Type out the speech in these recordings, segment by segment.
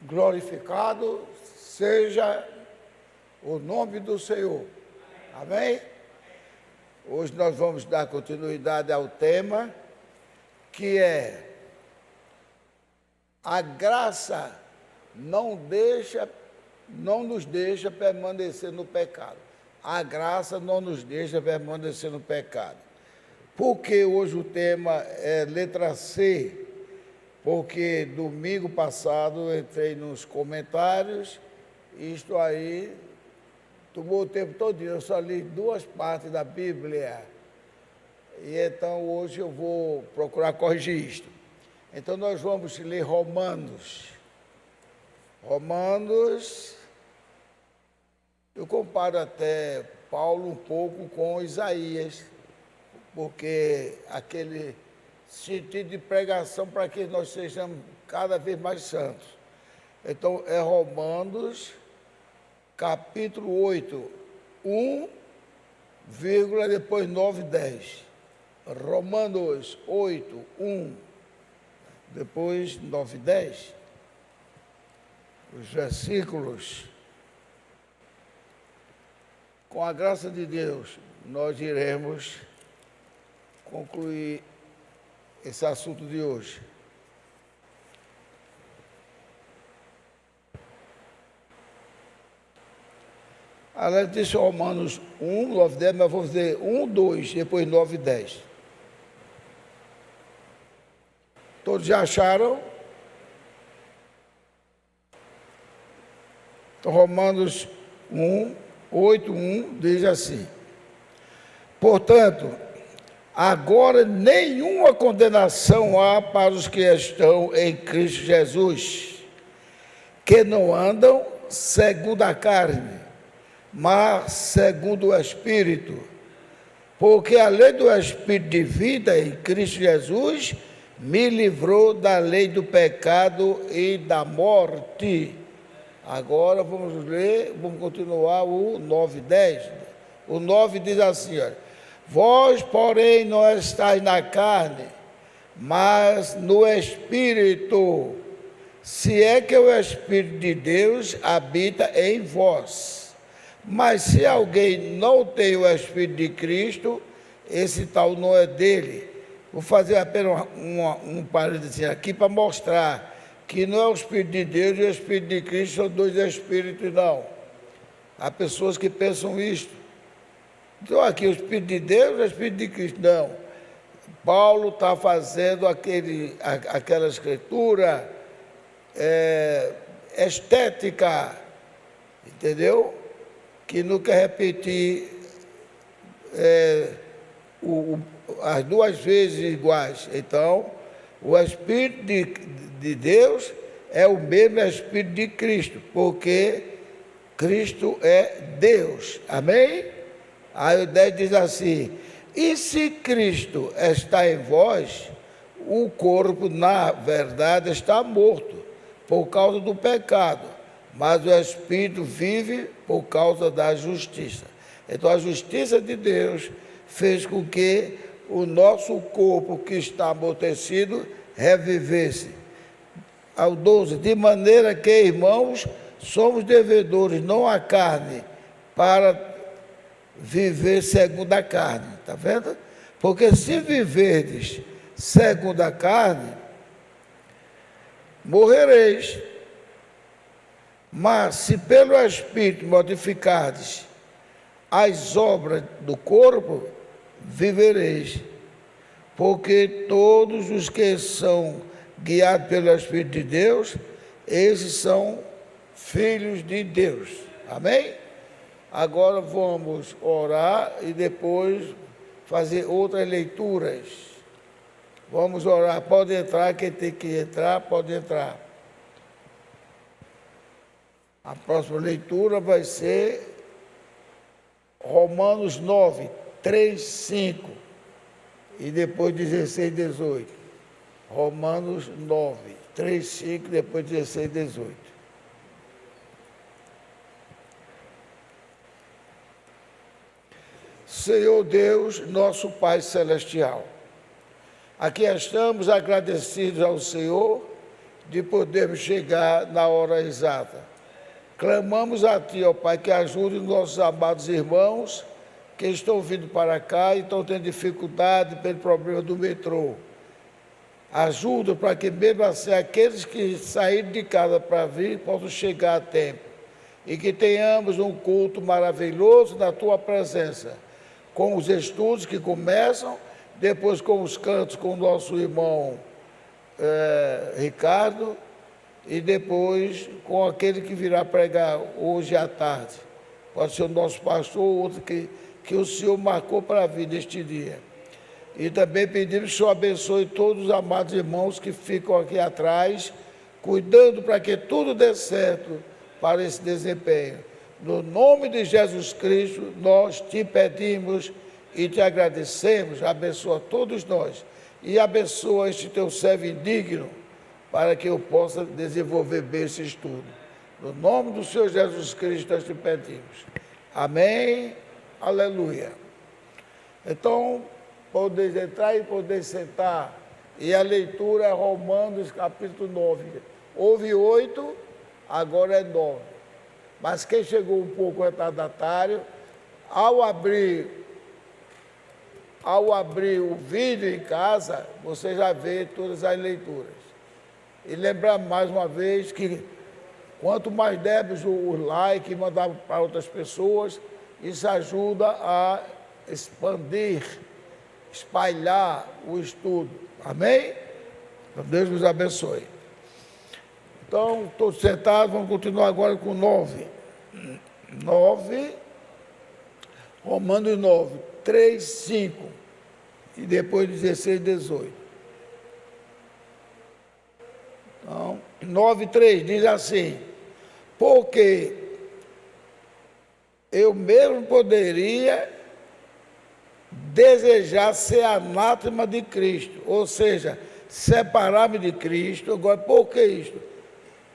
glorificado seja o nome do Senhor. Amém? Hoje nós vamos dar continuidade ao tema, que é: a graça não nos deixa permanecer no pecado. A graça não nos deixa permanecer no pecado. Por que hoje o tema é letra C? Porque domingo passado eu entrei nos comentários, isto aí tomou o tempo todo, eu só li 2 partes da Bíblia. E então hoje eu vou procurar corrigir isto. Então nós vamos ler Romanos. Eu comparo até Paulo um pouco com Isaías, porque aquele sentido de pregação para que nós sejamos cada vez mais santos. Então é Romanos, capítulo 8, 1, depois 9, 10. Romanos 8, 1, depois 9, 10. Os versículos. Com a graça de Deus, nós iremos concluir esse assunto de hoje. Aliás, disse Romanos 1, 9, 10, mas vou dizer 1, 2, depois 9, 10. Todos já acharam? Então, Romanos 1, 8, 1 diz assim: portanto, agora nenhuma condenação há para os que estão em Cristo Jesus, que não andam segundo a carne, mas segundo o Espírito. Porque a lei do Espírito de vida em Cristo Jesus me livrou da lei do pecado e da morte. Agora vamos continuar o 9, 10. O 9 diz assim, olha: vós, porém, não estáis na carne, mas no Espírito, se é que o Espírito de Deus habita em vós. Mas se alguém não tem o Espírito de Cristo, esse tal não é dele. Vou fazer apenas um parênteses aqui para mostrar que não é o Espírito de Deus e o Espírito de Cristo são 2 Espíritos, não. Há pessoas que pensam isto. Então aqui o Espírito de Deus e o Espírito de Cristo, não. Paulo está fazendo aquela escritura estética, entendeu? Que não quer repetir as 2 vezes iguais. Então, o Espírito de Deus é o mesmo Espírito de Cristo, porque Cristo é Deus. Amém? Aí o 10 diz assim: e se Cristo está em vós, o corpo, na verdade, está morto por causa do pecado, mas o Espírito vive por causa da justiça. Então a justiça de Deus fez com que o nosso corpo que está amortecido revivesse. Ao 12, de maneira que, irmãos, somos devedores, não à carne, para viver segundo a carne. Está vendo? Porque se viverdes segundo a carne, morrereis. Mas se pelo Espírito modificardes as obras do corpo, vivereis. Porque todos os que são guiados pelo Espírito de Deus, esses são filhos de Deus. Amém? Agora vamos orar e depois fazer outras leituras. Vamos orar. Pode entrar, quem tem que entrar, pode entrar. A próxima leitura vai ser Romanos 9, 3, 5 e depois 16, 18. Romanos 9, 3, 5, depois 16, 18. Senhor Deus, nosso Pai Celestial, aqui estamos agradecidos ao Senhor de podermos chegar na hora exata. Clamamos a Ti, ó Pai, que ajude nossos amados irmãos que estão vindo para cá e estão tendo dificuldade pelo problema do metrô. Ajuda para que mesmo assim aqueles que saíram de casa para vir possam chegar a tempo. E que tenhamos um culto maravilhoso na Tua presença, com os estudos que começam, depois com os cantos com o nosso irmão Ricardo, e depois com aquele que virá pregar hoje à tarde. Pode ser o nosso pastor ou outro que o Senhor marcou para vir neste dia. E também pedimos que o Senhor abençoe todos os amados irmãos que ficam aqui atrás, cuidando para que tudo dê certo para esse desempenho. No nome de Jesus Cristo, nós te pedimos e te agradecemos. Abençoa todos nós e abençoa este teu servo indigno, para que eu possa desenvolver bem esse estudo. No nome do Senhor Jesus Cristo, nós te pedimos. Amém. Aleluia. Então, podeis entrar e podeis sentar. E a leitura é Romanos, capítulo 9. Houve 8, agora é 9. Mas quem chegou um pouco retardatário, ao abrir o vídeo em casa, você já vê todas as leituras. E lembrar mais uma vez que quanto mais dermos o like e mandar para outras pessoas, isso ajuda a expandir, espalhar o estudo. Amém? Então, Deus nos abençoe. Então, todos sentados, vamos continuar agora com 9. 9, Romanos 9, 3, 5, e depois 16, 18. Então, 9, 3 diz assim: porque eu mesmo poderia desejar ser anátema de Cristo, ou seja, separar-me de Cristo. Agora, por que isto?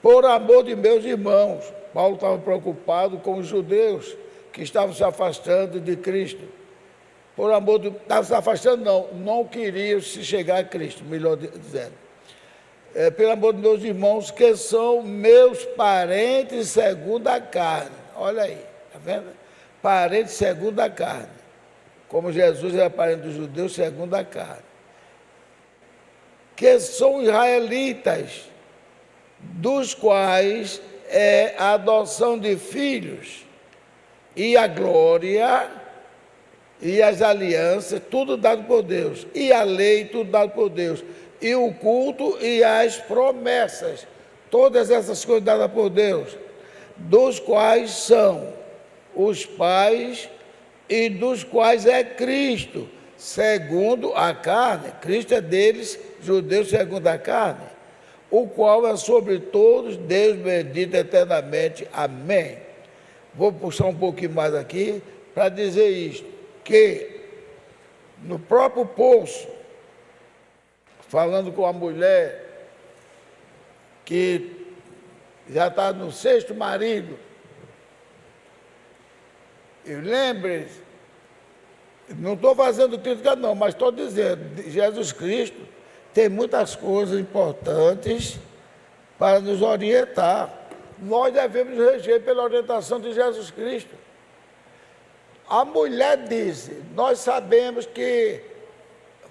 Por amor de meus irmãos. Paulo estava preocupado com os judeus que estavam se afastando de Cristo. Por amor de... Estavam se afastando, não queriam se chegar a Cristo, melhor dizendo. Pelo amor de meus irmãos, que são meus parentes segundo a carne. Olha aí, está vendo? Parentes segundo a carne. Como Jesus era parente dos judeus segundo a carne. Que são israelitas, dos quais é a adoção de filhos, e a glória, e as alianças, tudo dado por Deus, e a lei, tudo dado por Deus, e o culto e as promessas, todas essas coisas dadas por Deus, dos quais são os pais e dos quais é Cristo, segundo a carne. Cristo é deles, judeus segundo a carne, o qual é sobre todos, Deus bendito eternamente. Amém. Vou puxar um pouquinho mais aqui para dizer isto, que no próprio poço, falando com a mulher que já está no 6º marido, e lembre-se, não estou fazendo crítica não, mas estou dizendo, Jesus Cristo tem muitas coisas importantes para nos orientar. Nós devemos reger pela orientação de Jesus Cristo. A mulher disse: nós sabemos que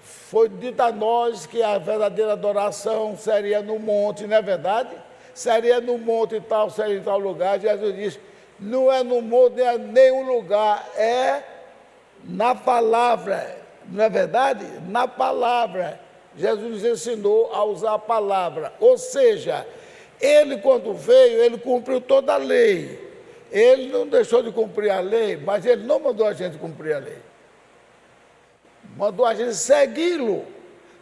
foi dito a nós que a verdadeira adoração seria no monte, não é verdade? Seria no monte e tal, seria em tal lugar. Jesus disse: não é no monte, nem é nenhum lugar, é na palavra, não é verdade? Na palavra. Jesus nos ensinou a usar a palavra, ou seja, ele quando veio, ele cumpriu toda a lei. Ele não deixou de cumprir a lei, mas ele não mandou a gente cumprir a lei. Mandou a gente segui-lo,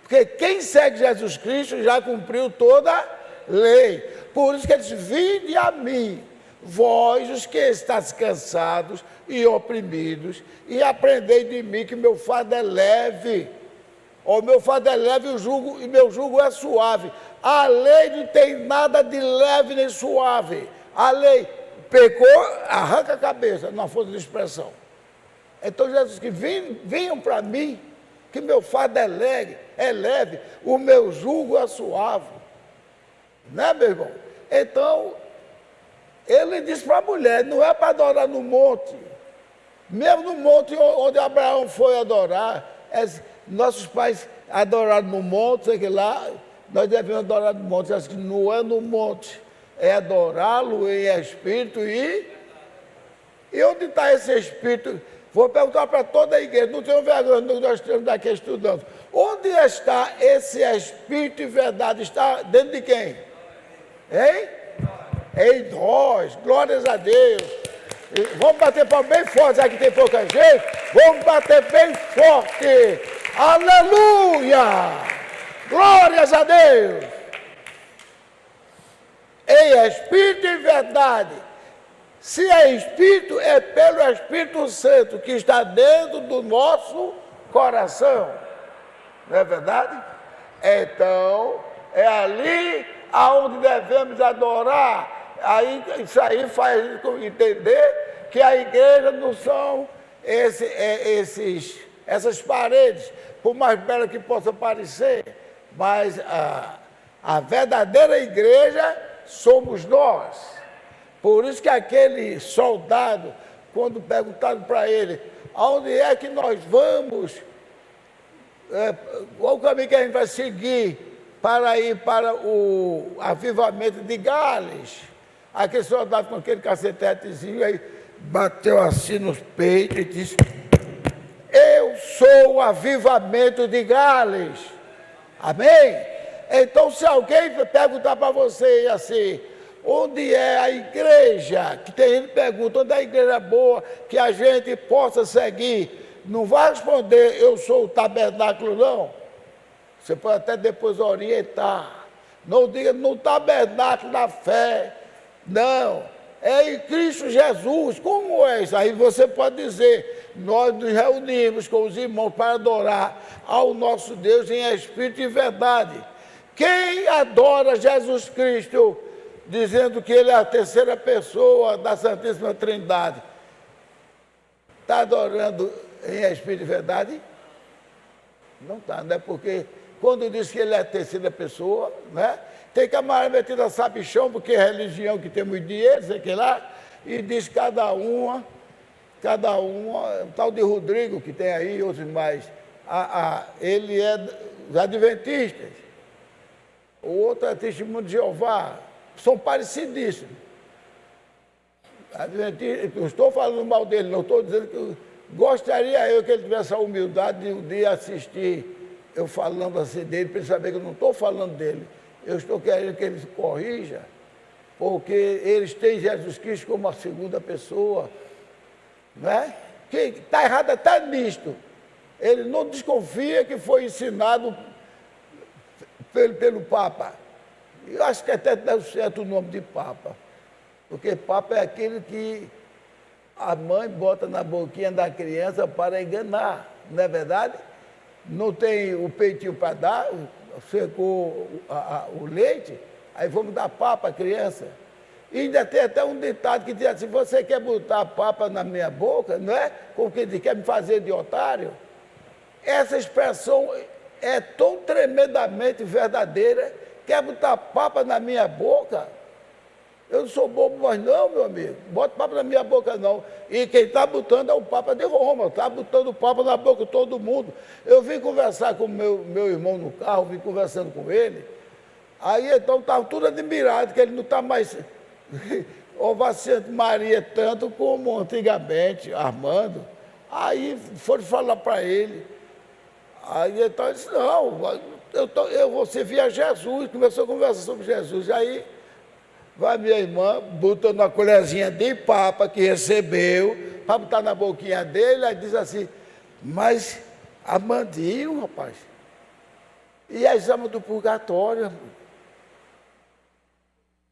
porque quem segue Jesus Cristo já cumpriu toda a lei. Por isso que ele disse: vinde a mim, vós os que estáis cansados e oprimidos, e aprendei de mim que meu fardo é leve. O meu fardo é leve e meu jugo é suave. A lei não tem nada de leve nem suave. A lei pecou, arranca a cabeça, na força de expressão. Então Jesus disse que venham para mim, que meu fardo é leve, o meu jugo é suave. Né, meu irmão? Então, ele disse para a mulher, não é para adorar no monte. Mesmo no monte onde Abraão foi adorar, nossos pais adoraram no monte, sei que lá, nós devemos adorar no monte. Acho que não é no monte, é adorá-lo em espírito e onde está esse espírito? Vou perguntar para toda a igreja, não tenho vergonha, nós estamos daqui estudando. Onde está esse espírito e verdade? Está dentro de quem? Hein? Em nós, glórias a Deus. Vamos bater palma bem forte, já que tem pouca gente. Vamos bater bem forte. Aleluia! Glórias a Deus. Em espírito e verdade. Se é espírito, é pelo Espírito Santo que está dentro do nosso coração. Não é verdade? Então, é ali aonde devemos adorar. Aí, isso aí faz entender que a igreja não são essas paredes, por mais bela que possa parecer, mas a verdadeira igreja somos nós. Por isso que aquele soldado, quando perguntaram para ele, aonde é que nós vamos, qual o caminho que a gente vai seguir para ir para o avivamento de Gales? Aquele soldado com aquele cacetetezinho aí, bateu assim nos peitos e disse, eu sou o avivamento de Gales. Amém? Então, se alguém perguntar para você assim, onde é a igreja, que tem gente que pergunta, onde é a igreja boa, que a gente possa seguir, não vai responder, eu sou o tabernáculo, não. Você pode até depois orientar. Não diga no tabernáculo da fé, não. É em Cristo Jesus, como é isso? Aí você pode dizer, nós nos reunimos com os irmãos para adorar ao nosso Deus em espírito e verdade. Quem adora Jesus Cristo, dizendo que ele é a terceira pessoa da Santíssima Trindade, está adorando em espírito e verdade? Não está, não é? Porque quando diz que ele é a terceira pessoa, né? Tem camarada metido a sabichão, porque é religião que tem muito dinheiro, sei que lá, e diz cada uma, um tal de Rodrigo que tem aí, outros mais, ele é dos adventistas, o outro é testemunho de Jeová, são parecidíssimos. Não estou falando mal dele, não estou dizendo que gostaria eu que ele tivesse a humildade de um dia assistir eu falando assim dele, para ele saber que eu não estou falando dele. Eu estou querendo que ele se corrija, porque eles têm Jesus Cristo como a segunda pessoa, né? Que está errado até nisto. Ele não desconfia que foi ensinado pelo Papa. Eu acho que até dá certo o nome de Papa, porque Papa é aquele que a mãe bota na boquinha da criança para enganar, não é verdade? Não tem o peitinho para dar, secou o leite, aí vamos dar papa à criança. E ainda tem até um ditado que diz assim, você quer botar papa na minha boca, não é? Como que diz, quer me fazer de otário? Essa expressão é tão tremendamente verdadeira, quer botar papa na minha boca? Eu não sou bobo, mas não, meu amigo, bota papa na minha boca não. E quem está botando é o Papa de Roma, está botando o papa na boca de todo mundo. Eu vim conversar com meu irmão no carro, vim conversando com ele, aí então estava tudo admirado, que ele não está mais ovaciando Maria tanto como antigamente, Armando. Aí foram falar para ele, aí então ele disse, não, eu vou servir a Jesus, começou a conversar sobre Jesus, aí vai minha irmã, botando uma colherzinha de papa que recebeu, para botar na boquinha dele, aí diz assim, mas Armandinho, rapaz, e as almas do purgatório, irmão?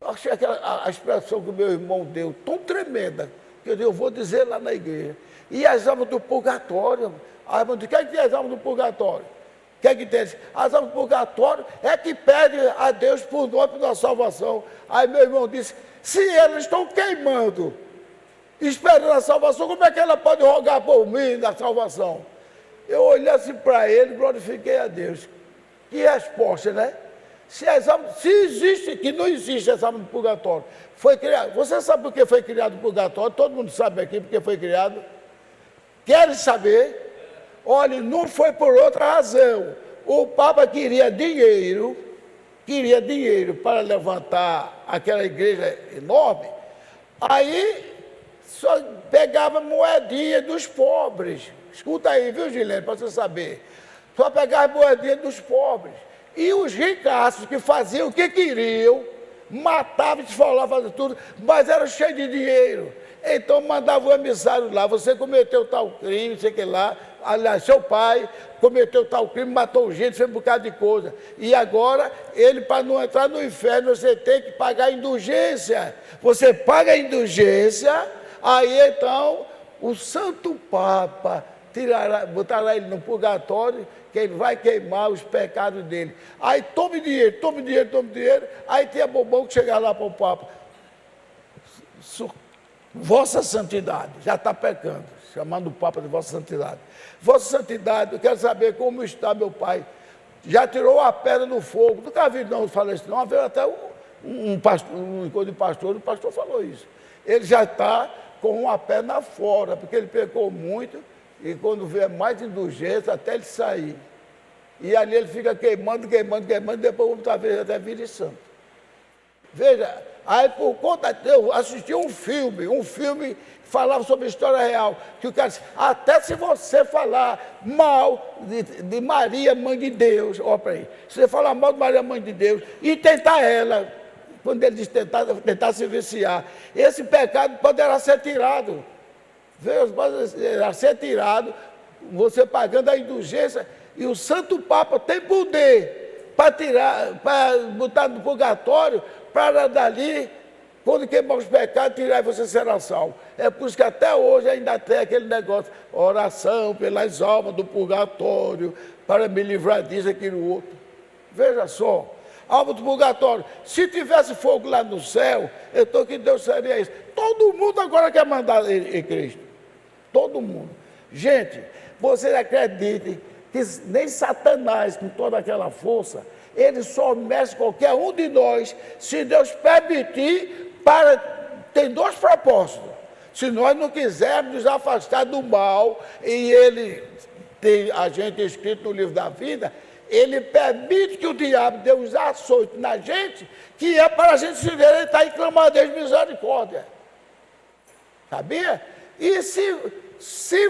Eu achei a expressão que o meu irmão deu tão tremenda, que eu vou dizer lá na igreja. E as almas do purgatório, irmão? Aí, irmão, quem é que tem as almas do purgatório? Quem é que tem? As almas do purgatório é que pede a Deus por nós, pela salvação. Aí meu irmão disse, se eles estão queimando, esperando a salvação, como é que ela pode rogar por mim na salvação? Eu olhei assim para ele, glorifiquei a Deus. Que resposta, né? Se existe, que não existe exame do purgatório, foi criado. Você sabe por que foi criado o purgatório? Todo mundo sabe aqui por que foi criado. Querem saber? Olha, não foi por outra razão. O Papa queria dinheiro para levantar aquela igreja enorme. Aí só pegava moedinha dos pobres. Escuta aí, viu, Gilene, para você saber. Só pegava moedinha dos pobres. E os ricaços que faziam o que queriam, matavam, esfolavam, faziam tudo, mas eram cheios de dinheiro. Então mandava o emissário lá, você cometeu tal crime, sei que lá, aliás, seu pai cometeu tal crime, matou gente, fez um bocado de coisa. E agora, ele, para não entrar no inferno, você tem que pagar a indulgência. Você paga a indulgência, aí então o Santo Papa botará ele no purgatório, que ele vai queimar os pecados dele. Aí tome dinheiro, aí tem a bobão que chega lá para o Papa. Vossa Santidade, já está pecando, chamando o Papa de Vossa Santidade. Vossa Santidade, eu quero saber como está meu pai. Já tirou a pedra do fogo. Nunca vi não falar isso, não. Havia até um encontro de pastor, o pastor falou isso. Ele já está com uma perna fora, porque ele pecou muito, e quando vier mais indulgência, até ele sair. E ali ele fica queimando, depois talvez até vire santo. Veja, aí por conta de eu assisti um filme que falava sobre a história real, que o cara disse, até se você falar mal de Maria, mãe de Deus, ó para aí, se você falar mal de Maria, mãe de Deus, e tentar ela, quando ele diz tentar se viciar, esse pecado poderá ser tirado. Veja, poderá ser tirado, você pagando a indulgência, e o Santo Papa tem poder para tirar, para botar no purgatório, para dali, quando queimar os pecados, tirar e você será salvo. É por isso que até hoje ainda tem aquele negócio, oração pelas almas do purgatório, para me livrar disso, aquilo, outro. Veja só, alma do purgatório. Se tivesse fogo lá no céu, então que Deus seria isso. Todo mundo agora quer mandar em Cristo. Todo mundo. Gente, vocês acreditem que nem Satanás, com toda aquela força, ele só mexe qualquer um de nós, se Deus permitir, tem dois propósitos. Se nós não quisermos nos afastar do mal, e ele tem a gente escrito no livro da vida, ele permite que o diabo dê uns açoites na gente, que é para a gente se endireitar e clamar a Deus de misericórdia. Sabia? E se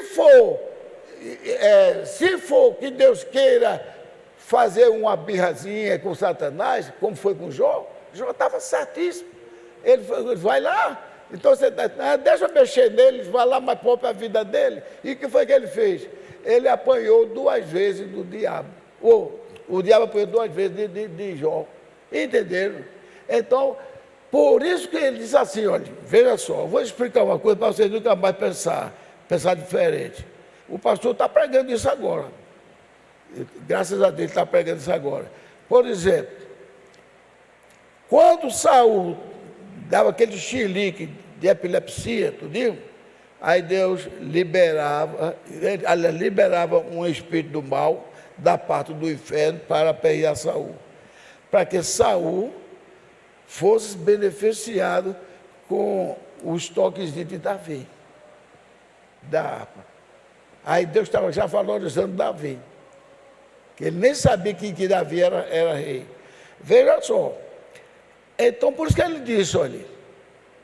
for que Deus queira fazer uma birrazinha com Satanás, como foi com Jó estava certíssimo. Ele vai lá, então você deixa eu mexer nele, vai lá, mas poupa a vida dele. E o que foi que ele fez? Ele apanhou 2 vezes do diabo. O diabo apanhou 2 vezes de Jó. Entenderam? Então, por isso que ele disse assim, olha, veja só, vou explicar uma coisa para vocês nunca mais pensar diferente. O pastor está pregando isso agora. Graças a Deus está pregando isso agora. Por exemplo, quando Saul dava aquele chilique de epilepsia, tudinho, aí Deus liberava um espírito do mal da parte do inferno para pegar Saul. Para que Saul fosse beneficiado com os toques de Davi, da harpa. Aí Deus estava já valorizando Davi, que ele nem sabia que Davi era rei. Veja só. Então, por isso que ele disse, olha,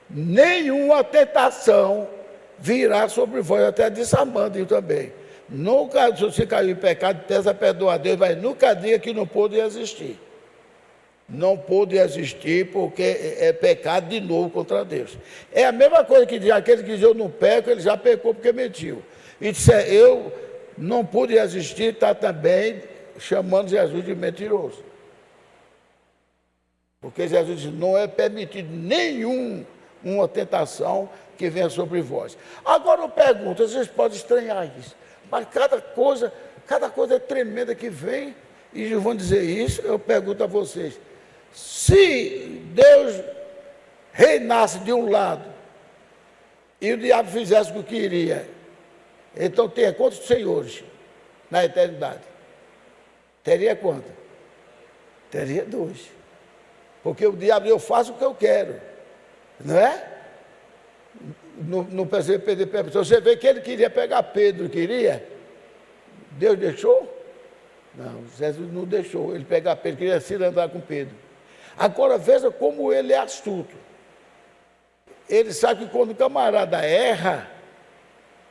nenhuma tentação virá sobre vós, até disse Amanda também. Nunca, se você caiu em pecado, peça perdão a Deus, mas nunca diga que não pôde existir. Não pôde existir porque é pecado de novo contra Deus. É a mesma coisa que diz, aquele que diz eu não peco, ele já pecou porque mentiu. E disser eu não pude existir, está também chamando Jesus de mentiroso. Porque Jesus diz, não é permitido nenhuma tentação que venha sobre vós. Agora eu pergunto, vocês podem estranhar isso, mas cada coisa tremenda que vem, e vão dizer isso, eu pergunto a vocês, se Deus reinasse de um lado, e o diabo fizesse o que queria, então teria quantos senhores na eternidade? Teria quanto? Teria dois. Porque o diabo, eu faço o que eu quero. Não é? No perder permissão. Você vê que ele queria pegar Pedro, queria? Deus deixou? Não, Jesus não deixou ele pegar Pedro, queria se andar com Pedro. Agora veja como ele é astuto. Ele sabe que quando o camarada erra,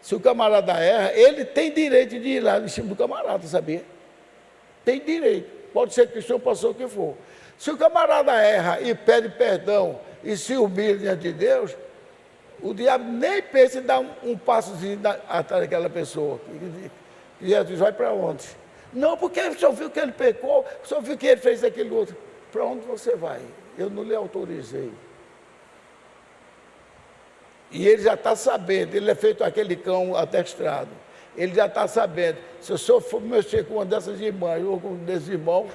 se o camarada erra, ele tem direito de ir lá em cima do camarada, sabia? Tem direito. Pode ser cristão, pode ser o que for. Se o camarada erra e pede perdão e se humilha diante de Deus, o diabo nem pensa em dar um passozinho atrás daquela pessoa. E Jesus vai para onde? Não, porque o senhor viu que ele pecou, o senhor viu que ele fez aquilo outro. Para onde você vai? Eu não lhe autorizei. E ele já está sabendo, ele é feito aquele cão adestrado. Ele já está sabendo, se o senhor for mexer com uma dessas irmãs ou com um desses irmãos,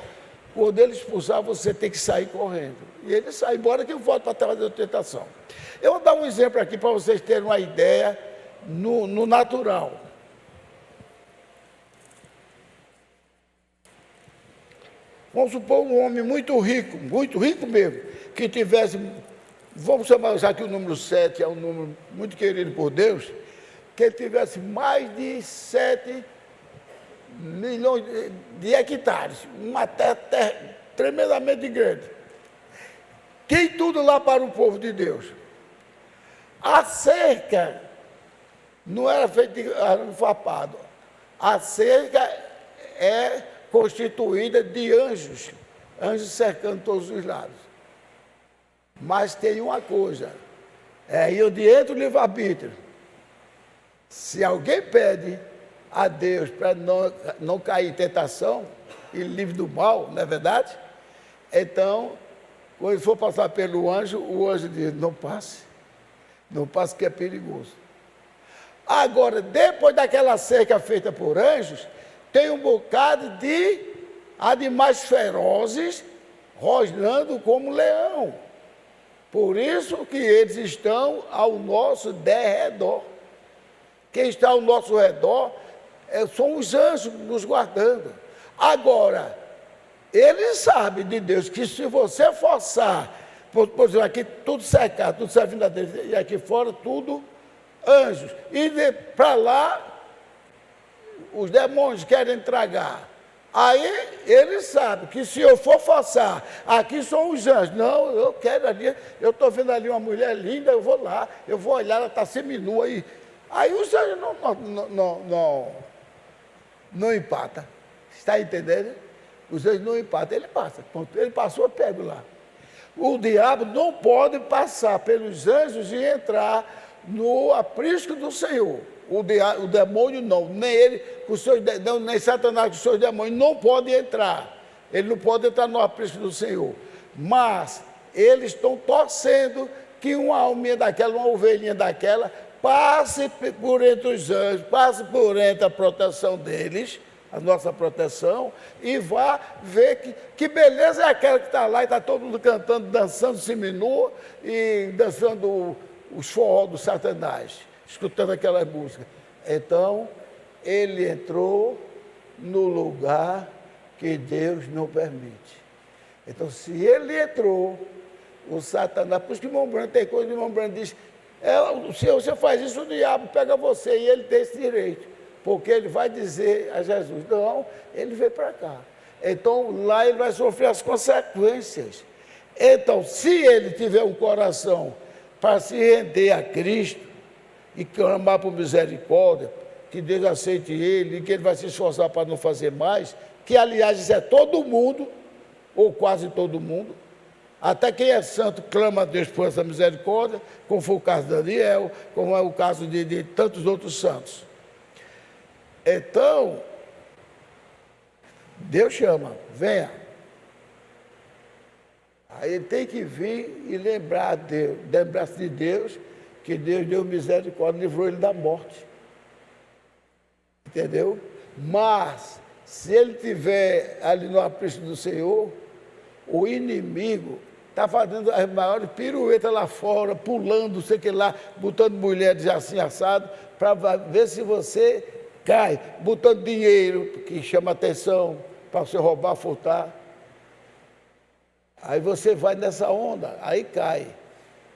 quando ele expulsar, você tem que sair correndo. E ele sai, embora que eu volto para trás da tentação. Eu vou dar um exemplo aqui para vocês terem uma ideia no natural. Vamos supor um homem muito rico mesmo, que tivesse, vamos chamar já que o número 7 é um número muito querido por Deus, que ele tivesse mais de 7 milhões de hectares, uma terra tremendamente grande. Tem tudo lá para o povo de Deus. A cerca não era feita de arame farpado. A cerca é constituída de anjos cercando todos os lados. Mas tem uma coisa, é aí onde entra o livre-arbítrio. Se alguém pede a Deus para não cair em tentação e livre do mal, não é verdade? Então, quando for passar pelo anjo, o anjo diz, não passe que é perigoso. Agora, depois daquela cerca feita por anjos, tem um bocado de animais ferozes rosnando como leão. Por isso que eles estão ao nosso derredor. Quem está ao nosso redor são os anjos nos guardando. Agora, eles sabem de Deus que se você forçar, por exemplo, aqui tudo cercado, tudo servindo a Deus, e aqui fora tudo anjos. E para lá, os demônios querem tragar. Aí eles sabem que se eu for forçar, aqui são os anjos. Não, eu quero ali, eu estou vendo ali uma mulher linda, eu vou lá, eu vou olhar, ela está seminua aí. Aí os anjos não empatam. Está entendendo? Os anjos não empatam, ele passa. Ele passou, eu pego lá. O diabo não pode passar pelos anjos e entrar no aprisco do Senhor. O demônio não, nem ele, nem Satanás com os seus demônios, não pode entrar. Ele não pode entrar no aprisco do Senhor. Mas eles estão torcendo que uma alminha daquela, uma ovelhinha daquela, passe por entre os anjos, passe por entre a proteção deles, a nossa proteção, e vá ver que beleza é aquela que está lá e está todo mundo cantando, dançando seminua e dançando os forró do Satanás, escutando aquela música. Então, ele entrou no lugar que Deus não permite. Então, se ele entrou, o Satanás, por isso que o irmão Branco tem coisa, o irmão Branco diz, se você faz isso, o diabo pega você, e ele tem esse direito. Porque ele vai dizer a Jesus, não, ele veio para cá. Então, lá ele vai sofrer as consequências. Então, se ele tiver um coração para se render a Cristo e clamar por misericórdia, que Deus aceite ele, e que ele vai se esforçar para não fazer mais, que, aliás, isso é todo mundo, ou quase todo mundo, até quem é santo clama a Deus por essa misericórdia, como foi o caso de Daniel, como é o caso de tantos outros santos. Então, Deus chama, venha. Aí ele tem que vir e lembrar-se de Deus, que Deus deu misericórdia, livrou ele da morte. Entendeu? Mas, se ele estiver ali no aprisco do Senhor, o inimigo está fazendo as maiores piruetas lá fora, pulando, sei que lá, botando mulheres assim assado, para ver se você cai, botando dinheiro, que chama atenção, para você roubar, furtar. Aí você vai nessa onda, aí cai.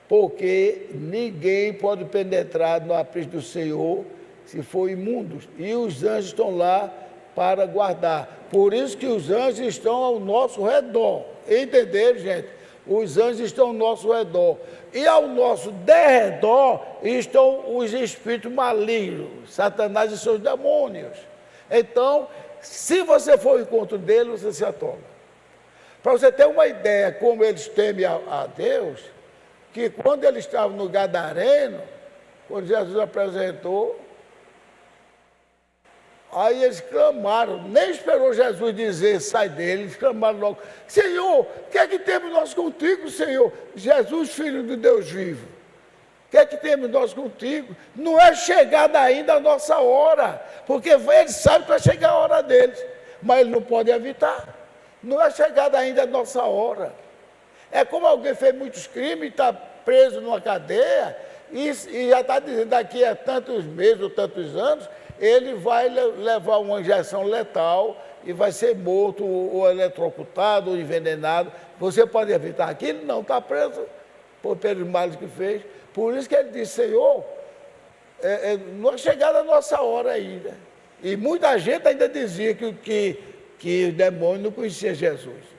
Porque ninguém pode penetrar no aprisco do Senhor se for imundo. E os anjos estão lá para guardar. Por isso que os anjos estão ao nosso redor. Entenderam, gente? Os anjos estão ao nosso redor. E ao nosso derredor estão os espíritos malignos, Satanás e seus demônios. Então, se você for ao encontro dele, você se atola. Para você ter uma ideia como eles temem a Deus, que quando eles estavam no Gadareno, quando Jesus apresentou, aí eles clamaram, nem esperou Jesus dizer, sai dele, eles clamaram logo, Senhor, o que é que temos nós contigo, Senhor? Jesus, Filho de Deus vivo, o que é que temos nós contigo? Não é chegada ainda a nossa hora, porque eles sabem que vai chegar a hora deles, mas eles não podem evitar, não é chegada ainda a nossa hora. É como alguém fez muitos crimes e está preso numa cadeia e já está dizendo daqui a tantos meses ou tantos anos, ele vai levar uma injeção letal e vai ser morto ou eletrocutado ou envenenado. Você pode evitar aquilo? Não, está preso pelos males que fez. Por isso que ele disse, Senhor, não é chegada a nossa hora ainda. E muita gente ainda dizia que o demônio não conhecia Jesus.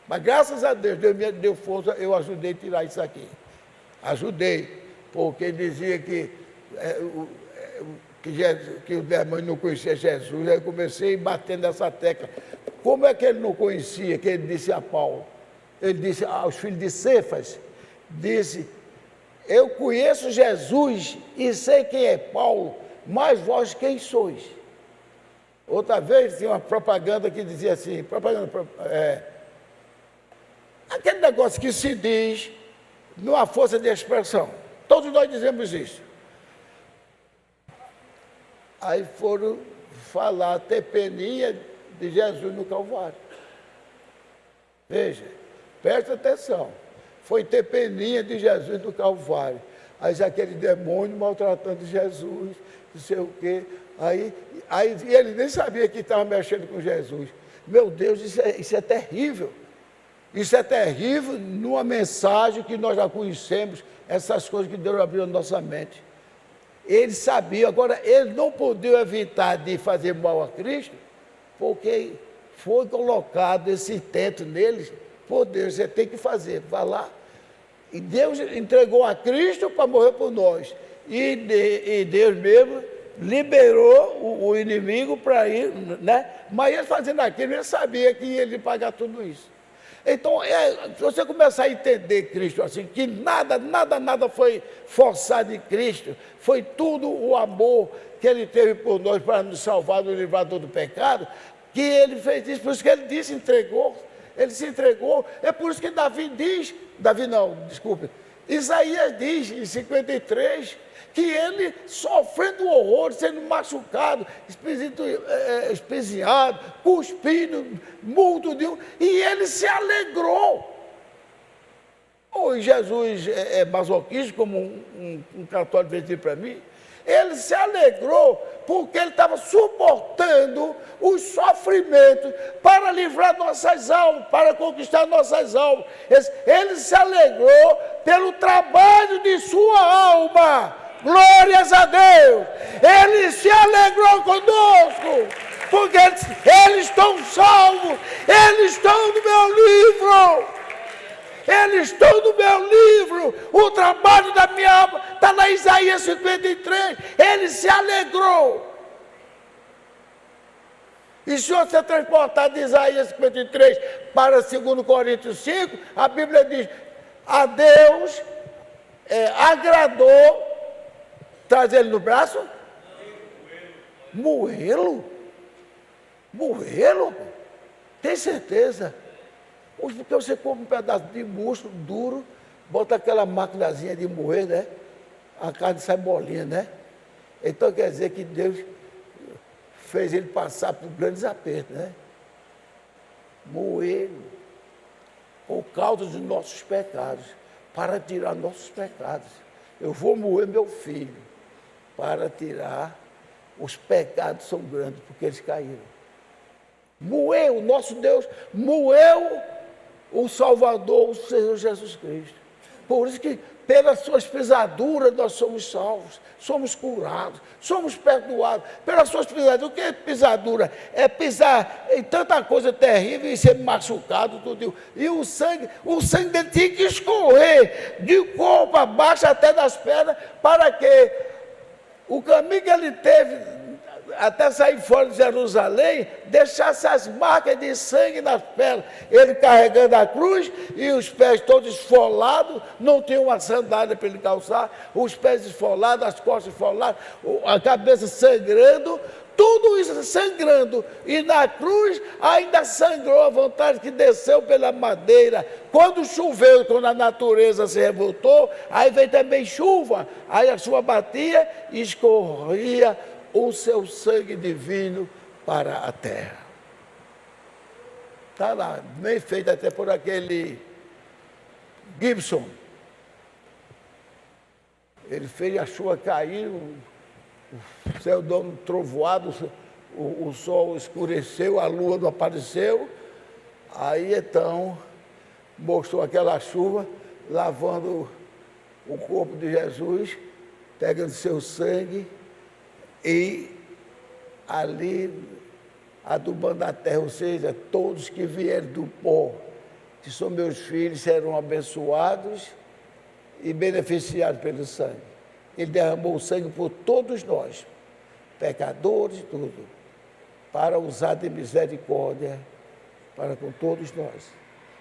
Mas graças a Deus, Deus me deu força, eu ajudei a tirar isso aqui. Ajudei, porque ele dizia que o demônio não conhecia Jesus. Aí eu comecei batendo nessa tecla. Como é que ele não conhecia, que ele disse a Paulo? Ele disse aos filhos de Cefas, disse, eu conheço Jesus e sei quem é Paulo, mas vós quem sois? Outra vez tinha uma propaganda que dizia assim, aquele negócio que se diz numa força de expressão. Todos nós dizemos isso. Aí foram falar ter peninha de Jesus no Calvário. Veja, presta atenção. Foi ter peninha de Jesus no Calvário. Aí aquele demônio maltratando Jesus, não sei o quê. Aí ele nem sabia que estava mexendo com Jesus. Meu Deus, isso é terrível. Isso é terrível numa mensagem que nós já conhecemos, essas coisas que Deus abriu na nossa mente. Ele sabia, agora ele não podia evitar de fazer mal a Cristo, porque foi colocado esse intento neles, por Deus, você tem que fazer, vá lá. E Deus entregou a Cristo para morrer por nós. E Deus mesmo liberou o inimigo para ir, né? Mas ele fazendo aquilo, ele sabia que ia pagar tudo isso. Então, se você começar a entender Cristo assim, que nada foi forçado em Cristo, foi tudo o amor que Ele teve por nós para nos salvar, nos livrar do pecado, que Ele fez isso, por isso que Ele disse, entregou, Ele se entregou, é por isso que Isaías diz em 53, que ele sofrendo horror, sendo machucado, espezinhado, cuspido, multo de um, e ele se alegrou. Ou Jesus é masoquista, como um católico veio dizer para mim, ele se alegrou porque ele estava suportando os sofrimentos para livrar nossas almas, para conquistar nossas almas. Ele se alegrou pelo trabalho de sua alma. Glórias a Deus! Ele se alegrou conosco, porque eles estão salvos, eles estão no meu livro, eles estão no meu livro, o trabalho da minha alma está na Isaías 53, ele se alegrou. E se você transportar de Isaías 53 para 2 Coríntios 5, a Bíblia diz, a Deus agradou. Traz ele no braço? Moê-lo? Moê-lo? Tem certeza? Porque você come um pedaço de músculo duro, bota aquela maquinazinha de moer, né? A carne sai bolinha, né? Então quer dizer que Deus fez ele passar por grandes apertos, né? Moê-lo. Por causa dos nossos pecados, para tirar nossos pecados. Eu vou moer meu filho para tirar, os pecados são grandes, porque eles caíram. Moeu, nosso Deus moeu o Salvador, o Senhor Jesus Cristo. Por isso que, pelas suas pisaduras, nós somos salvos, somos curados, somos perdoados. Pelas suas pisaduras, o que é pisadura? É pisar em tanta coisa terrível e ser machucado, tudo. E o sangue dele tinha que escorrer de corpo abaixo até das pernas, para que o caminho que ele teve até sair fora de Jerusalém, deixasse as marcas de sangue nas pernas. Ele carregando a cruz e os pés todos esfolados, não tinha uma sandália para ele calçar, os pés esfolados, as costas esfoladas, a cabeça sangrando, tudo isso sangrando. E na cruz ainda sangrou a vontade que desceu pela madeira. Quando choveu, quando a natureza se revoltou, aí veio também chuva, aí a chuva batia e escorria o seu sangue divino para a terra. Está lá, bem feito até por aquele Gibson. Ele fez a chuva cair, o céu dando trovoado, o sol escureceu, a lua não apareceu. Aí então mostrou aquela chuva lavando o corpo de Jesus, pegando seu sangue e ali adubando a terra, ou seja, todos que vierem do pó, que são meus filhos, serão abençoados e beneficiados pelo sangue. Ele derramou o sangue por todos nós, pecadores, tudo, para usar de misericórdia para com todos nós.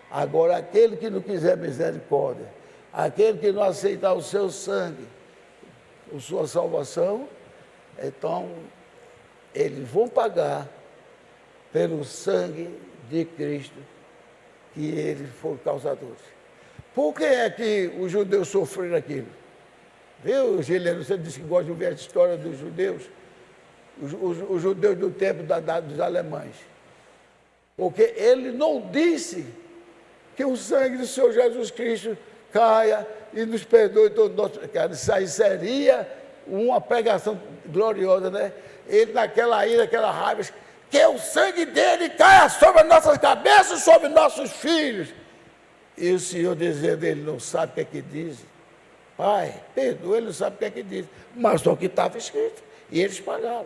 Agora, aquele que não quiser misericórdia, aquele que não aceitar o seu sangue, a sua salvação, então, eles vão pagar pelo sangue de Cristo, que eles foram causadores. Por que é que os judeus sofreram aquilo? Viu, Gileno, você disse que gosta de ouvir a história dos judeus? Os judeus do tempo dos alemães. Porque ele não disse que o sangue do Senhor Jesus Cristo caia e nos perdoe todos os nossos pecados. Isso aí seria uma pregação gloriosa, né? Ele naquela ira, aquela raiva, que o sangue dele caia sobre as nossas cabeças, sobre nossos filhos. E o Senhor dizendo, ele não sabe o que é que diz. Pai, perdoa, ele não sabe o que é que diz. Mas só que estava escrito. E eles pagaram.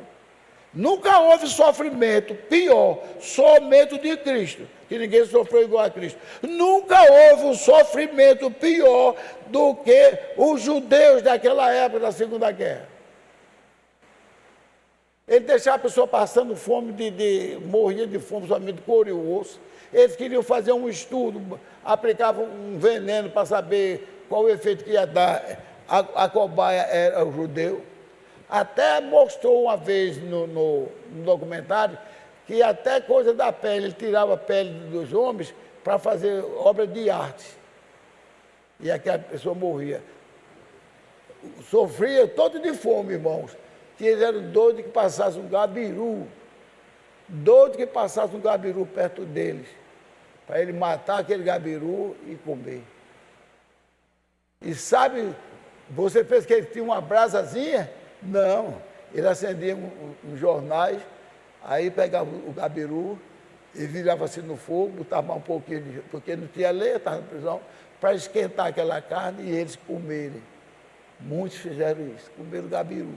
Nunca houve sofrimento pior, somente de Cristo, que ninguém sofreu igual a Cristo. Nunca houve um sofrimento pior do que os judeus daquela época da Segunda Guerra. Ele deixava a pessoa passando fome, morria de fome, somente de couro e osso. Eles queriam fazer um estudo, aplicavam um veneno para saber qual o efeito que ia dar. A cobaia era o judeu. Até mostrou uma vez no documentário que até coisa da pele, ele tirava a pele dos homens para fazer obra de arte. E aquela pessoa morria. Sofria todo de fome, irmãos. Que eles eram doidos que passasse um gabiru. Doidos que passasse um gabiru perto deles. Para ele matar aquele gabiru e comer. E sabe, você pensa que ele tinha uma brasazinha? Não, ele acendia uns jornais, aí pegava o gabiru e virava assim no fogo, botava um pouquinho, porque não tinha lenha, estava na prisão, para esquentar aquela carne e eles comerem. Muitos fizeram isso, comeram o gabiru.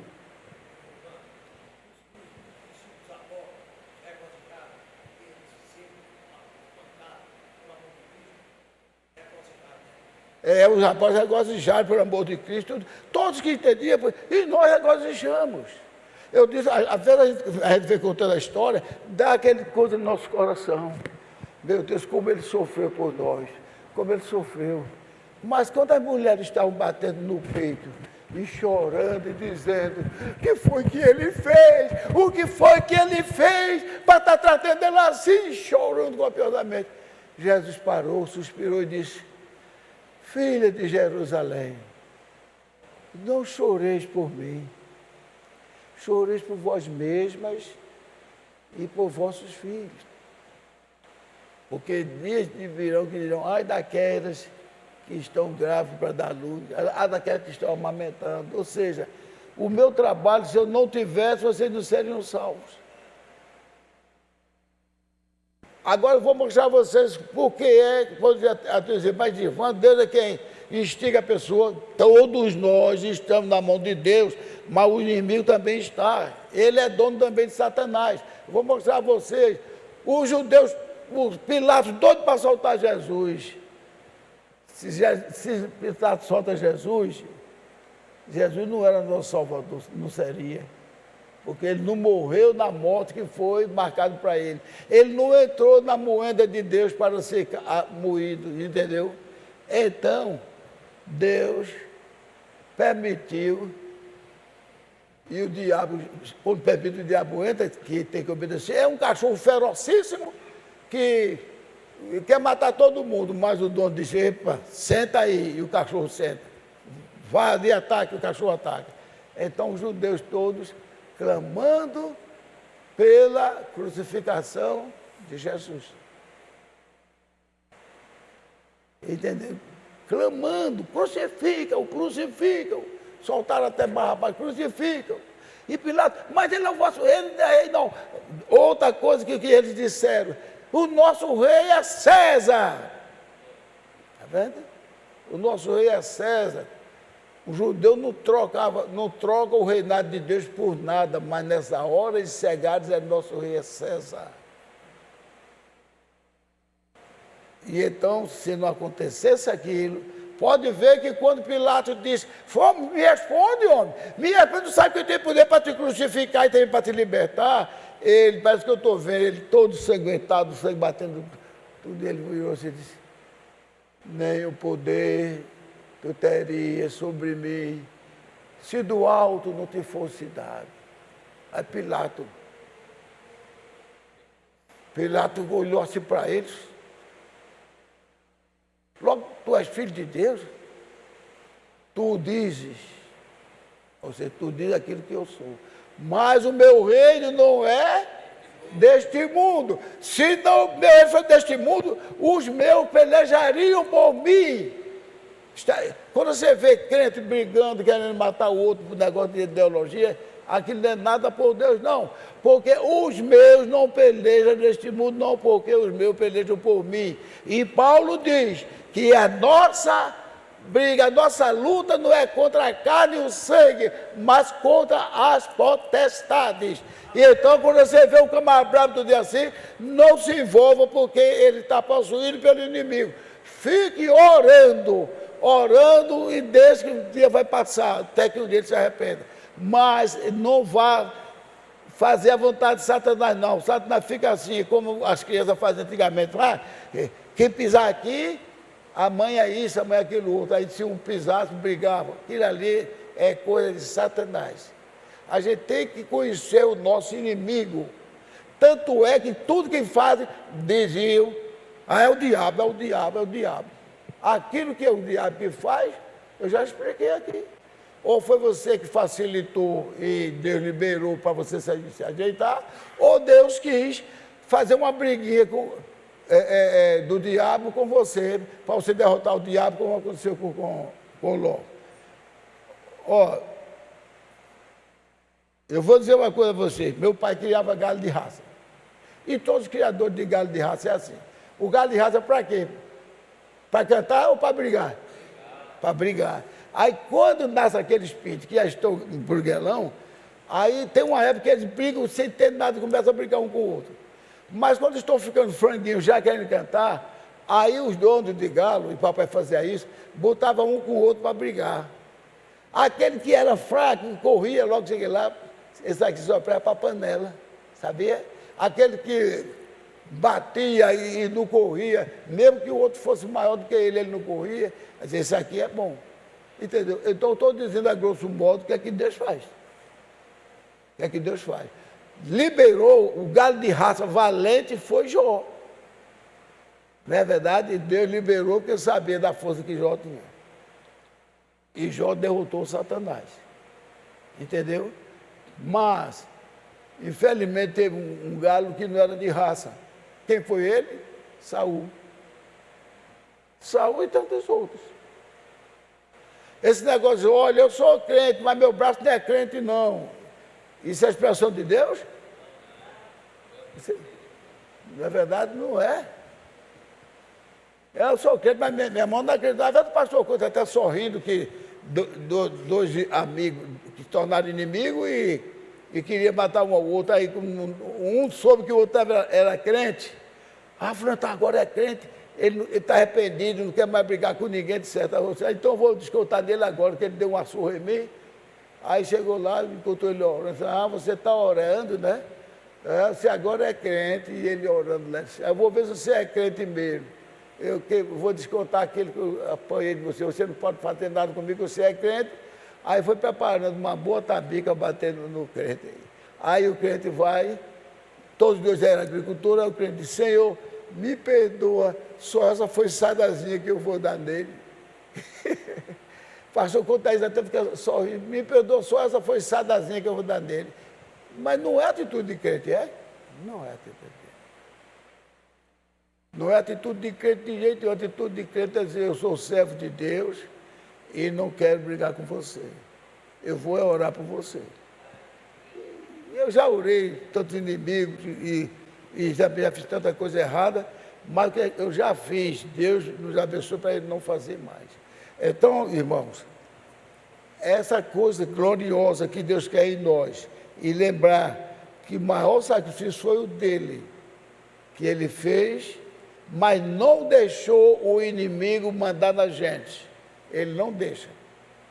Os rapazes regozijaram pelo amor de Cristo, todos que entendiam, e nós regozijamos. Eu disse, às vezes a gente vem contando a história, dá aquele coisa no nosso coração. Meu Deus, como ele sofreu por nós, como ele sofreu. Mas quando as mulheres estavam batendo no peito e chorando e dizendo, o que foi que ele fez? O que foi que ele fez para estar tratando ela assim, chorando copiosamente? Jesus parou, suspirou e disse, filha de Jerusalém, não choreis por mim, choreis por vós mesmas e por vossos filhos. Porque dias virão que dirão, ai daquelas que estão grávidas para dar luz, ai daquelas que estão amamentando. Ou seja, o meu trabalho, se eu não tivesse, vocês não seriam salvos. Agora eu vou mostrar a vocês por que vou dizer, mas Ivan, Deus é quem instiga a pessoa. Todos nós estamos na mão de Deus, mas o inimigo também está. Ele é dono também de Satanás. Eu vou mostrar a vocês. Os judeus, os Pilatos, doido para soltar Jesus. Se Pilatos solta Jesus, Jesus não era nosso Salvador, não seria. Porque ele não morreu na morte que foi marcado para ele. Ele não entrou na moenda de Deus para ser moído, entendeu? Então, Deus permitiu, e o diabo, quando permite o diabo entra, que tem que obedecer, é um cachorro ferocíssimo que quer matar todo mundo, mas o dono disse, epa, senta aí, e o cachorro senta. Vai de ataque, o cachorro ataca. Então os judeus todos clamando pela crucificação de Jesus. Entendeu? Clamando, crucificam, crucificam. Soltaram até Barrabás, crucificam. E Pilatos, mas ele não vosso rei, ele não é rei, não. Outra coisa que eles disseram, o nosso rei é César. Está vendo? O nosso rei é César. O judeu não troca o reinado de Deus por nada, mas nessa hora eles cegados é nosso rei é César. E então, se não acontecesse aquilo, pode ver que quando Pilatos disse, me responde, homem, me responde, sabe que eu tenho poder para te crucificar e também para te libertar? Ele, parece que eu estou vendo ele todo sanguentado, sangue batendo, tudo, ele virou-se e disse, nem o poder tu terias sobre mim, se do alto não te fosse dado. Aí Pilato olhou assim para eles, logo, tu és filho de Deus, tu dizes, ou seja, tu dizes aquilo que eu sou, mas o meu reino não é deste mundo. Se não meu reino fosse deste mundo, os meus pelejariam por mim. Quando você vê crente brigando, querendo matar o outro por negócio de ideologia, aquilo não é nada por Deus, não. Porque os meus não pelejam neste mundo, não, porque os meus pelejam por mim. E Paulo diz que a nossa briga, a nossa luta não é contra a carne e o sangue, mas contra as potestades. E então, quando você vê um camarada bravo do dia assim, não se envolva, porque ele está possuído pelo inimigo. Fique orando e deixe que um dia vai passar, até que um dia ele se arrependa. Mas não vá fazer a vontade de Satanás, não. Satanás fica assim, como as crianças faziam antigamente. Quem pisar aqui, amanhã é isso, amanhã é aquilo outro. Aí se um pisasse, brigava. Aquilo ali é coisa de Satanás. A gente tem que conhecer o nosso inimigo. Tanto é que tudo que fazem, diziam, é o diabo, é o diabo, é o diabo. Aquilo que é o diabo que faz, eu já expliquei aqui. Ou foi você que facilitou e Deus liberou para você se ajeitar, ou Deus quis fazer uma briguinha do diabo com você, para você derrotar o diabo, como aconteceu com Ló. Ó, eu vou dizer uma coisa a você, meu pai criava galo de raça. E todos os criadores de galo de raça é assim. O galo de raça é para quê? Para cantar ou para brigar? Para brigar. Aí quando nasce aqueles pintos que já estão em burguelão, aí tem uma época que eles brigam sem ter nada, começam a brigar um com o outro. Mas quando estão ficando franguinhos, já querem cantar, aí os donos de galo, e papai fazia isso, botavam um com o outro para brigar. Aquele que era fraco, corria, logo cheguei lá, esse aqui só para a panela, sabia? Aquele que batia e não corria, mesmo que o outro fosse maior do que ele não corria, mas esse aqui é bom. Entendeu? Então, estou dizendo a grosso modo o que é que Deus faz. O que é que Deus faz? Liberou o galo de raça valente, foi Jó. Não é verdade? Deus liberou porque sabia da força que Jó tinha. E Jó derrotou Satanás. Entendeu? Mas, infelizmente, teve um galo que não era de raça. Quem foi ele? Saul. Saul e tantos outros. Esse negócio de, olha, eu sou crente, mas meu braço não é crente, não. Isso é expressão de Deus? Na verdade, não é. Eu sou crente, mas minha irmã não acreditava. O pastor Couto até sorrindo que dois amigos que se tornaram inimigos e queria matar um ao outro. Aí um soube que o outro era crente. Ah, fulano agora é crente, ele está arrependido, não quer mais brigar com ninguém, etc. Então eu vou descontar dele agora, que ele deu uma surra em mim. Aí chegou lá, encontrou ele orando. Ah, você está orando, né? Você agora é crente, e ele orando, né? Eu vou ver se você é crente mesmo. Eu vou descontar aquele que eu apanhei de você. Você não pode fazer nada comigo, você é crente. Aí foi preparando uma boa tabica batendo no crente. Aí o crente vai, todos os dois eram agricultores, aí o crente disse, Senhor, me perdoa, só essa foi sadazinha que eu vou dar nele. Pastor Couto até fica sorrindo, me perdoa, só essa foi sadazinha que eu vou dar nele. Mas não é atitude de crente, é? Não é atitude de crente. Não é atitude de crente de jeito nenhum. Atitude de crente é dizer, eu sou servo de Deus e não quero brigar com você. Eu vou orar por você. Eu já orei tantos inimigos e já fiz tanta coisa errada, mas o que eu já fiz, Deus nos abençoe para ele não fazer mais. Então, irmãos, essa coisa gloriosa que Deus quer em nós, e lembrar que o maior sacrifício foi o dele, que ele fez, mas não deixou o inimigo mandar na gente. Ele não deixa.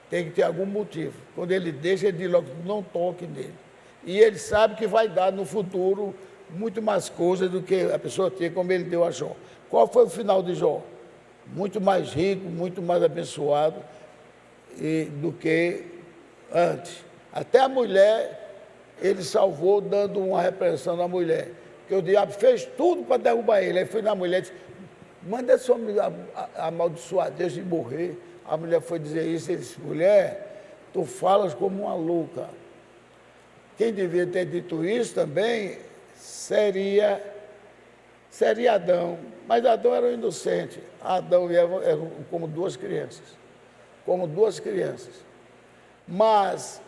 Tem que ter algum motivo. Quando ele deixa, ele diz logo, não toque nele. E ele sabe que vai dar no futuro muito mais coisas do que a pessoa tem, como ele deu a Jó. Qual foi o final de Jó? Muito mais rico, muito mais abençoado do que antes. Até a mulher, ele salvou dando uma repreensão na mulher. Porque o diabo fez tudo para derrubar ele. Aí foi na mulher e disse, manda esse homem amaldiçoar Deus e morrer. A mulher foi dizer isso, ele disse, mulher, tu falas como uma louca. Quem devia ter dito isso também seria Adão. Mas Adão era um inocente. Adão e Eva eram como duas crianças. Como duas crianças. Mas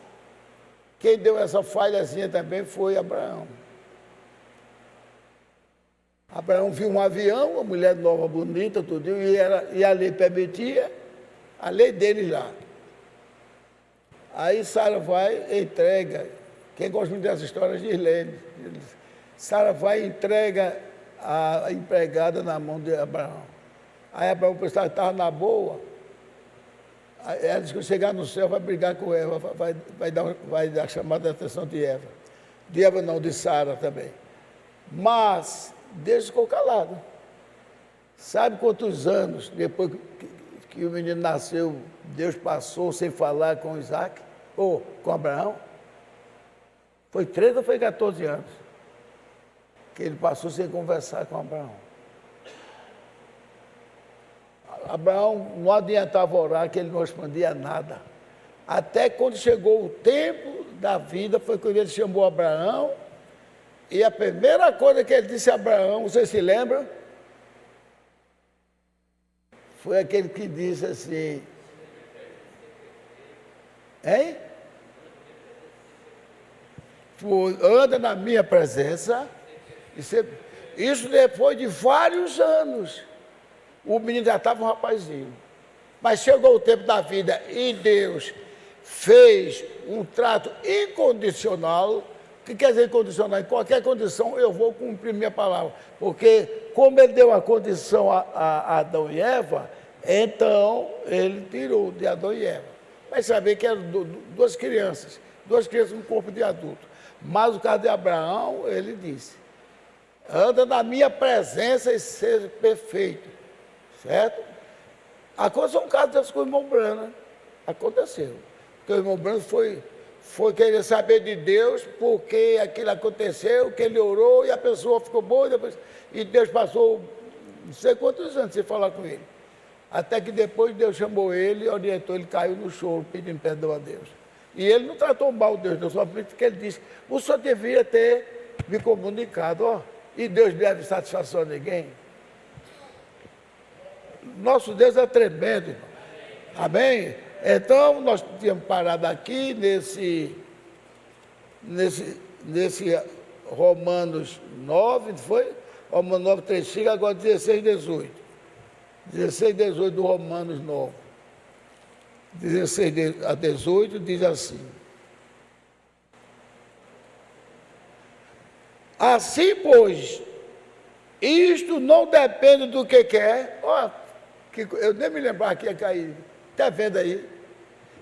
quem deu essa falhazinha também foi Abraão. Abraão viu um avião, uma mulher nova, bonita, tudo, e a lei permitia, a lei dele lá. Aí Sara vai e entrega. Quem gosta muito dessas histórias diz Lene. Sara vai e entrega a empregada na mão de Abraão. Aí Abraão pensava que estava na boa. Aí ela disse que chegar no céu vai brigar com Eva, vai dar chamada de atenção de Eva. De Eva não, de Sara também. Mas Deus ficou calado. Sabe quantos anos depois que o menino nasceu, Deus passou sem falar com Isaac? Ou com Abraão? Foi 13 ou foi 14 anos que ele passou sem conversar com Abraão. Abraão não adiantava orar, que ele não respondia nada. Até quando chegou o tempo da vida, foi quando ele chamou Abraão, e a primeira coisa que ele disse a Abraão, você se lembra? Foi aquele que disse assim, hein? Anda na minha presença. Isso depois de vários anos. O menino já estava um rapazinho. Mas chegou o tempo da vida e Deus fez um trato incondicional. O que quer dizer incondicional? Em qualquer condição eu vou cumprir minha palavra. Porque como ele deu a condição a Adão e Eva, então ele tirou de Adão e Eva. Vai saber que eram duas crianças no corpo de adulto. Mas o caso de Abraão, ele disse, anda na minha presença e seja perfeito. Certo? Aconteceu um caso desse com o irmão Branham. Aconteceu. Porque o irmão Branham foi querer saber de Deus porque aquilo aconteceu, que ele orou e a pessoa ficou boa e Deus passou não sei quantos anos sem falar com ele. Até que depois Deus chamou ele e orientou, ele caiu no choro pedindo perdão a Deus. E ele não tratou mal Deus, não, só porque ele disse, o senhor devia ter me comunicado, ó, e Deus deve satisfação a ninguém. Nosso Deus é tremendo, irmão. Amém? Então, nós tínhamos parado aqui nesse Romanos 9, foi? Romanos 9, 3, 5, agora 16, 18. 16, 18 do Romanos 9. 16 a 18 diz assim: assim, pois, isto não depende do que quer. Ó, eu nem me lembrava que ia cair. Está vendo aí?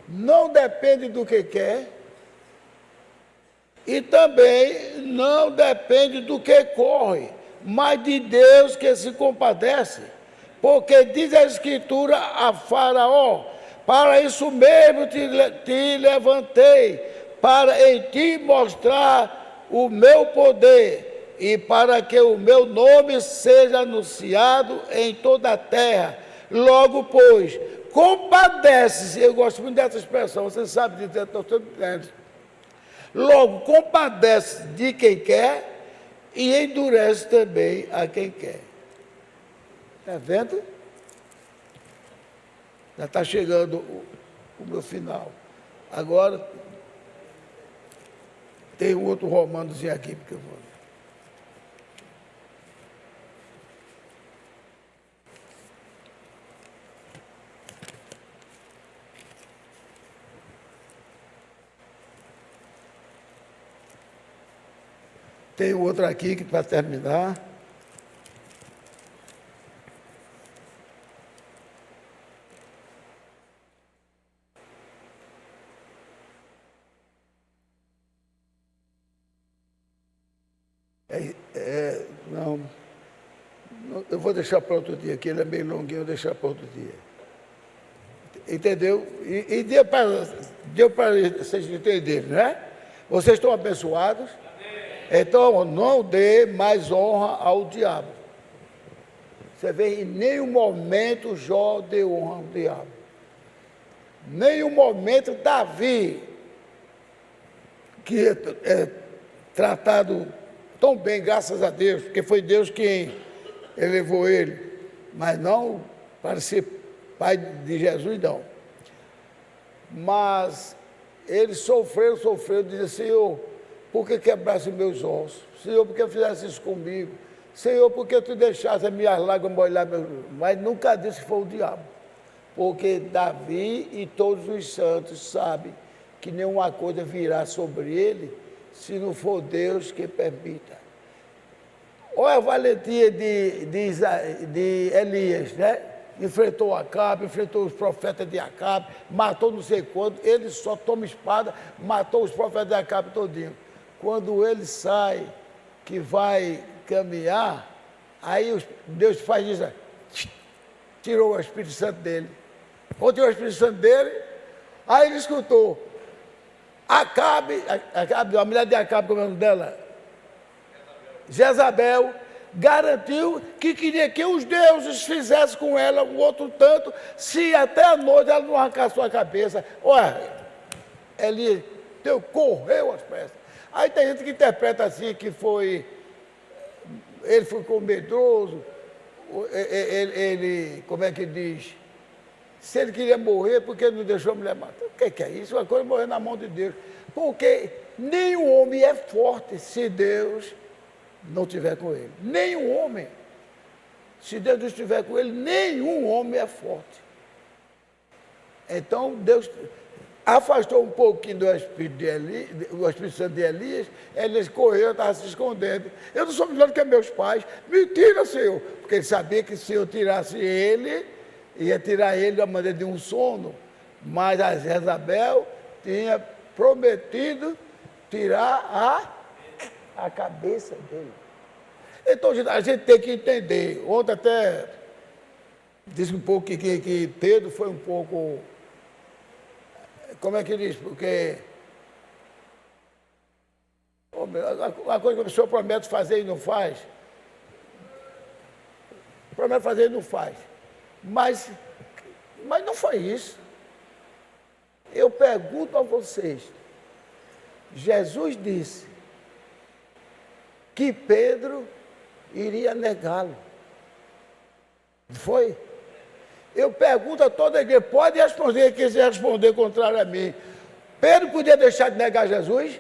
Não depende do que quer. E também não depende do que corre, mas de Deus que se compadece. Porque diz a Escritura a Faraó: para isso mesmo te levantei, para em ti mostrar o meu poder, e para que o meu nome seja anunciado em toda a terra. Logo, pois, compadece-se. Eu gosto muito dessa expressão, você sabe dizer, estou sempre dizendo. Logo, compadece de quem quer e endurece também a quem quer. Está vendo? Já está chegando o meu final. Agora, tem um outro romanozinho aqui, porque eu vou. Tem outro aqui que para terminar. Não, eu vou deixar para outro dia, que ele é meio longuinho, eu vou deixar para outro dia. Entendeu? E deu para vocês entenderem, né? Vocês estão abençoados? Então, não dê mais honra ao diabo. Você vê, em nenhum momento Jó deu honra ao diabo. Nenhum momento Davi, que é tratado tão bem, graças a Deus, porque foi Deus quem elevou ele, mas não para ser pai de Jesus, não. Mas ele sofreu, dizia: Senhor, por que quebrasse meus ossos? Senhor, por que fizesse isso comigo? Senhor, por que tu deixasse as minhas lágrimas molhar meus... Mas nunca disse que foi o diabo. Porque Davi e todos os santos sabem que nenhuma coisa virá sobre ele se não for Deus que permita. Olha a valentia de Elias, né? Enfrentou Acabe, enfrentou os profetas de Acabe, matou não sei quanto, ele só toma espada, matou os profetas de Acabe todinho. Quando ele sai, que vai caminhar, aí Deus faz isso, tirou o Espírito Santo dele. Quando tirou o Espírito Santo dele, aí ele escutou, Acabe, a mulher de Acabe, como é o nome dela? Jezabel, garantiu que queria que os deuses fizessem com ela um outro tanto, se até a noite ela não arrancasse sua cabeça. Olha, Elias correu às pressas. Aí tem gente que interpreta assim, que ele ficou medroso, ele, como é que diz? Se ele queria morrer, por que ele não deixou a mulher matar? O que é isso? Uma coisa é morrer na mão de Deus. Porque nenhum homem é forte se Deus não estiver com ele. Nenhum homem. Se Deus não estiver com ele, nenhum homem é forte. Então, Deus afastou um pouquinho do Espírito Santo de Elias, Elias correu, estava se escondendo. Eu não sou melhor do que meus pais. Me tira, Senhor. Porque ele sabia que se eu tirasse ele, ia tirar ele da maneira de um sono. Mas a Jezabel tinha prometido tirar a cabeça dele. Então, a gente tem que entender. Ontem até disse um pouco que Pedro foi um pouco... Como é que diz? Porque a coisa que o senhor promete fazer e não faz, promete fazer e não faz. Mas não foi isso. Eu pergunto a vocês, Jesus disse que Pedro iria negá-lo. Foi? Eu pergunto a toda a igreja, pode responder quem quiser responder contrário a mim. Pedro podia deixar de negar Jesus?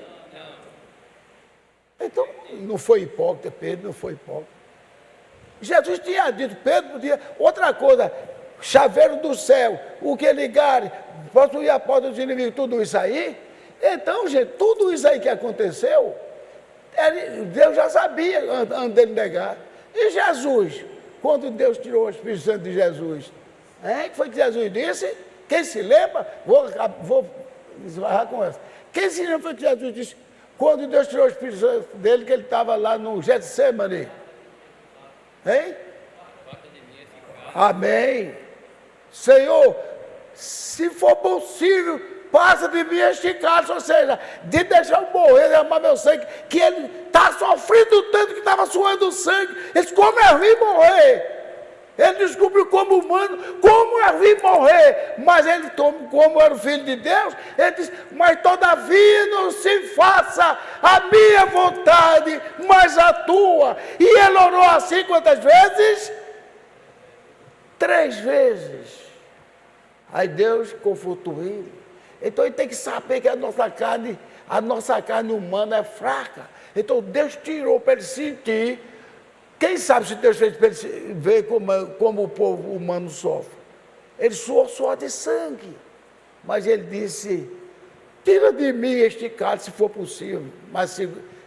Então, não foi hipócrita, Pedro não foi hipócrita. Jesus tinha dito, Pedro podia, outra coisa, chaveiro do céu, o que ligar, possuir a porta dos inimigos, tudo isso aí. Então, gente, tudo isso aí que aconteceu, Deus já sabia antes dele negar. E Jesus, quando Deus tirou o Espírito Santo de Jesus, o que foi que Jesus disse? Quem se lembra? Vou esbarrar com essa. Quem se lembra foi que Jesus disse, quando Deus tirou o Espírito Santo dele, que ele estava lá no Getsemane? Hein? Amém. Senhor, se for possível, passa de mim este cálice, ou seja, de deixar eu morrer, derramar meu sangue, que ele está sofrendo tanto que estava suando sangue. Ele disse, como é ruim morrer. Ele descobriu como humano, como é ruim morrer. Mas ele, como era o Filho de Deus, ele disse, mas todavia não se faça a minha vontade, mas a tua. E ele orou assim quantas vezes? 3 vezes. Aí Deus confortou ele. Então ele tem que saber que a nossa carne humana é fraca. Então Deus tirou para ele sentir. Quem sabe se Deus fez para ele ver como o povo humano sofre. Ele suou de sangue. Mas ele disse, tira de mim este cálice se for possível. Mas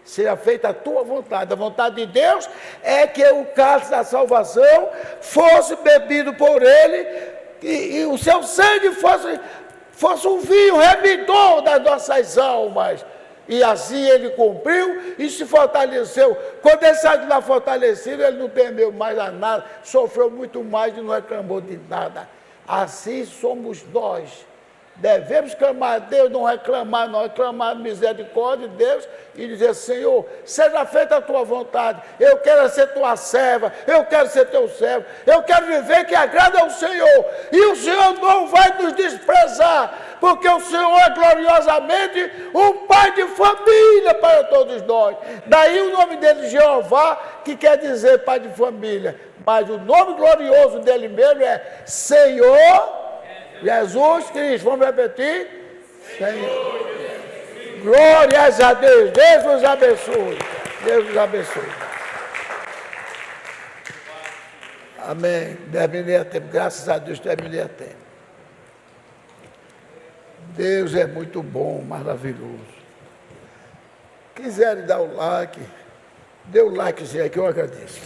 seja feita a tua vontade. A vontade de Deus é que o cálice da salvação fosse bebido por ele e o seu sangue fosse um vinho remidor das nossas almas. E assim ele cumpriu e se fortaleceu. Quando ele saiu lá fortalecido, ele não temeu mais a nada, sofreu muito mais e não reclamou de nada. Assim somos nós. Devemos clamar a Deus, não reclamar a misericórdia de Deus e dizer, Senhor, seja feita a tua vontade, eu quero ser tua serva, eu quero ser teu servo, eu quero viver que agrada ao Senhor, e o Senhor não vai nos desprezar, porque o Senhor é gloriosamente um pai de família para todos nós. Daí o nome dele, Jeová, que quer dizer pai de família, mas o nome glorioso dele mesmo é Senhor Jesus Cristo. Vamos repetir? Senhor. Glórias a Deus. Deus nos abençoe. Deus nos abençoe. Amém. Terminei a tempo. Graças a Deus, terminei a tempo. Deus é muito bom, maravilhoso. Quiserem dar o like, dê o likezinho aí que eu agradeço.